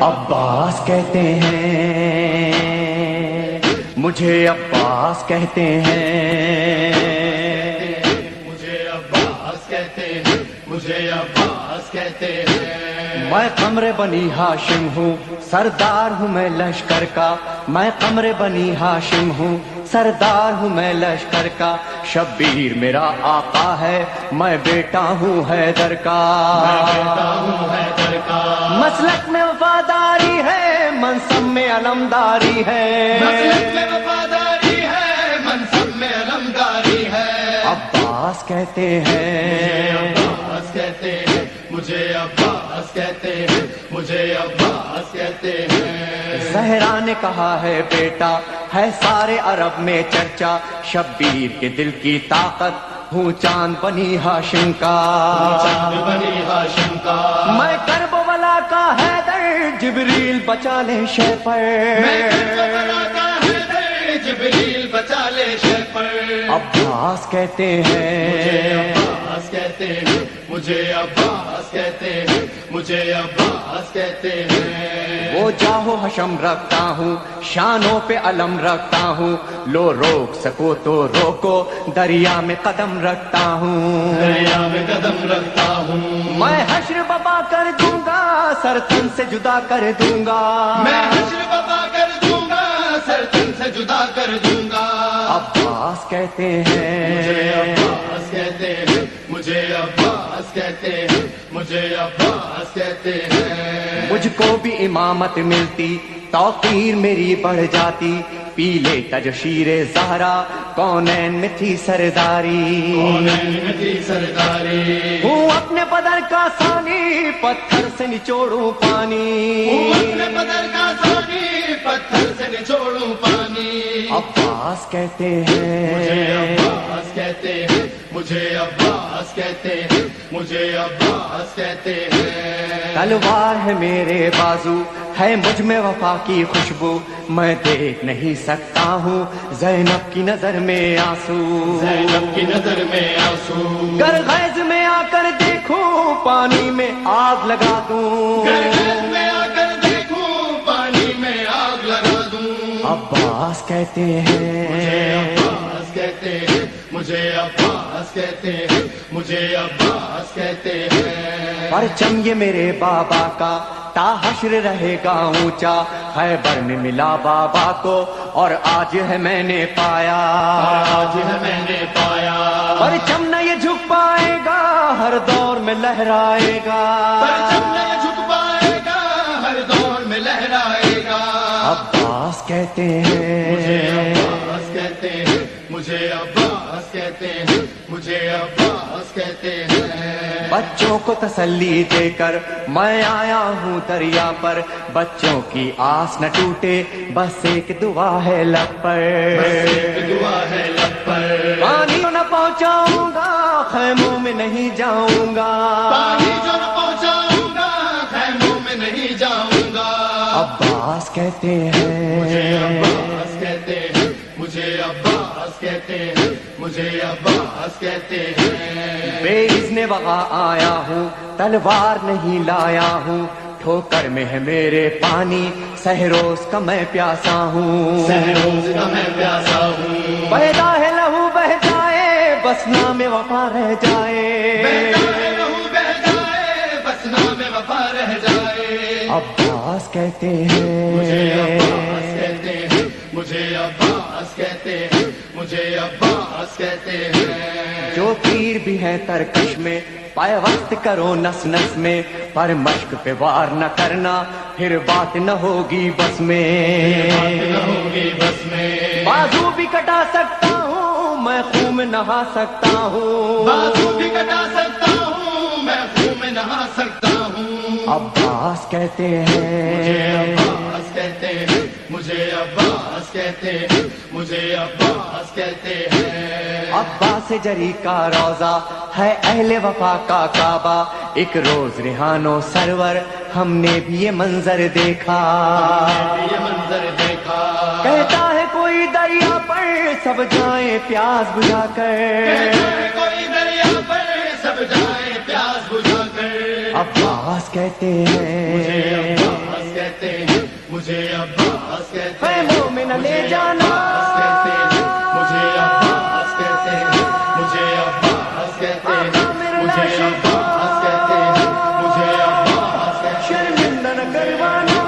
عباس کہتے ہیں مجھے، عباس کہتے ہیں مجھے، عباس کہتے ہیں مجھے، عباس کہتے ہیں۔ میں قمر بنی ہاشم ہوں، سردار ہوں میں لشکر کا، میں قمر بنی ہاشم ہوں، سردار ہوں میں لشکر کا، شبیر میرا آقا ہے، میں بیٹا ہوں حیدر کا، میں بیٹا ہوں حیدر کا، مسلک میں وفاداری ہے، منصب میں علمداری ہے، مسلک میں وفاداری ہے، منصب میں علمداری ہے۔ عباس کہتے ہیں عباس کہتے ہیں مجھے، عباس کہتے ہیں مجھے، عباس کہتے ہیں۔ زہرا نے کہا ہے بیٹا ہے سارے عرب میں چرچا، شبیر کے دل کی طاقت ہوں چاند بنی ہاشم کا، چاند بنی ہاشم کا، میں کربلا کا حیدر، جبریل بچا لے شہ پر، میں کربلا کا حیدر، جبریل بچا لے شہ پر۔ عباس کہتے ہیں عباس کہتے ہیں مجھے، عباس کہتے ہیں مجھے، عباس کہتے ہیں۔ وہ جاہو حشم رکھتا ہوں، شانوں پہ علم رکھتا ہوں، لو روک سکو تو روکو، دریا میں قدم رکھتا ہوں، دریا میں قدم رکھتا ہوں، میں حشر بپا کر دوں گا، سر تن سے جدا کر دوں گا، میں حشر بپا کر دوں گا، سر تن سے جدا کر دوں گا۔ عباس کہتے ہیں عباس کہتے ہیں مجھے، عباس کہتے ہیں مجھے، عباس کہتے ہیں۔ مجھ کو بھی امامت ملتی، توقیر میری بڑھ جاتی، پی لیتا جو شیر زہرا، کونین میں تھی سرداری، کونین میں تھی سرداری، ہوں اپنے بدر کا ثانی، پتھر سے نچوڑوں پانی، ہوں اپنے بدر کا ثانی، پتھر سے نچوڑوں پانی۔ عباس کہتے مجھے، ہیں عباس کہتے ہیں مجھے، عباس کہتے ہیں مجھے، عباس کہتے ہیں۔ تلوار ہے میرے بازو، ہے مجھ میں وفا کی خوشبو، میں دیکھ نہیں سکتا ہوں زینب کی نظر میں آنسو، زینب کی نظر میں آنسو، گر غیظ میں آ کر دیکھوں پانی میں آگ لگا دوں، گرگز میں آ کر دیکھوں پانی میں آگ لگا دوں۔ عباس کہتے ہیں عباس کہتے ہیں مجھے، عباس کہتے ہیں مجھے، عباس کہتے ہیں۔ پرچم یہ میرے بابا کا تا حشر رہے گا اونچا، خیبر میں ملا بابا کو اور آج ہے میں نے پایا، آج ہے میں نے پایا، پرچم نہ یہ جھک پائے گا، ہر دور میں لہرائے گا، پرچم نہ جھک پائے گا، ہر دور میں لہرائے گا۔ عباس کہتے مجھے، ہیں عباس کہتے ہیں مجھے، عباس کہتے ہیں مجھے، عباس کہتے ہیں۔ بچوں کو تسلی دے کر میں آیا ہوں دریا پر، بچوں کی آس نہ ٹوٹے، بس ایک دعا ہے لب پر، بس ایک دعا ہے لب پر، پانی نہ پہنچاؤں گا، خیموں میں نہیں جاؤں گا، پانی جو نہ پہنچاؤں گا، خیموں میں نہیں جاؤں گا۔ عباس کہتے مجھے، ہیں عباس کہتے ہیں مجھے، عباس کہتے ہیں مجھے، عباس کہتے ہیں۔ بے اذن وغا آیا ہوں، تلوار نہیں لایا ہوں، ٹھوکر میں ہے میرے پانی، سہروز کا میں پیاسا ہوں، سہروز کا میں پیاسا ہوں، بہتا ہے لہو بہ جائے، بس نام وفا رہ جائے، بہتا ہے لہو بہ جائے، بس نام وفا رہ جائے۔ عباس کہتے مجھے، عباس ہیں کہتے ہیں مجھے، عباس کہتے ہیں مجھے، عباس کہتے ہیں۔ جو تیر بھی ہے ترکش میں، پیوست کرو نس نس میں، پر مشق پہ وار نہ کرنا، پھر بات نہ ہوگی بس میں، بات نہ ہوگی بس میں، بازو بھی کٹا سکتا ہوں میں، خون میں نہا سکتا ہوں، بازو بھی کٹا سکتا ہوں میں، خون میں نہا سکتا ہوں۔ عباس کہتے مجھے، ہیں عباس کہتے ہیں مجھے، عباس کہتے ہیں مجھے، عباس کہتے ہیں۔ عباس جری کا روزہ ہے اہل وفا کا کعبہ، ایک روز ریحانو سرور ہم نے بھی یہ منظر دیکھا، یہ منظر دیکھا، کہتا ہے کوئی دریا پر سب جائیں پیاس بجھا کر، کوئی دریا پر سب جائے پیاس بجھا کر، عباس کہتے مجھے ہیں، عباس کہتے ہیں، مجھے عباس کہتے اے ہیں، مومن لے جانا، عباس کہتے ہیں، مجھے عباس کہتے ہیں، مجھے عباس کہتے ہیں، مجھے عباس کہتے ہیں، مجھے عباس کہتے ہیں، شرمندہ نہ کروانا،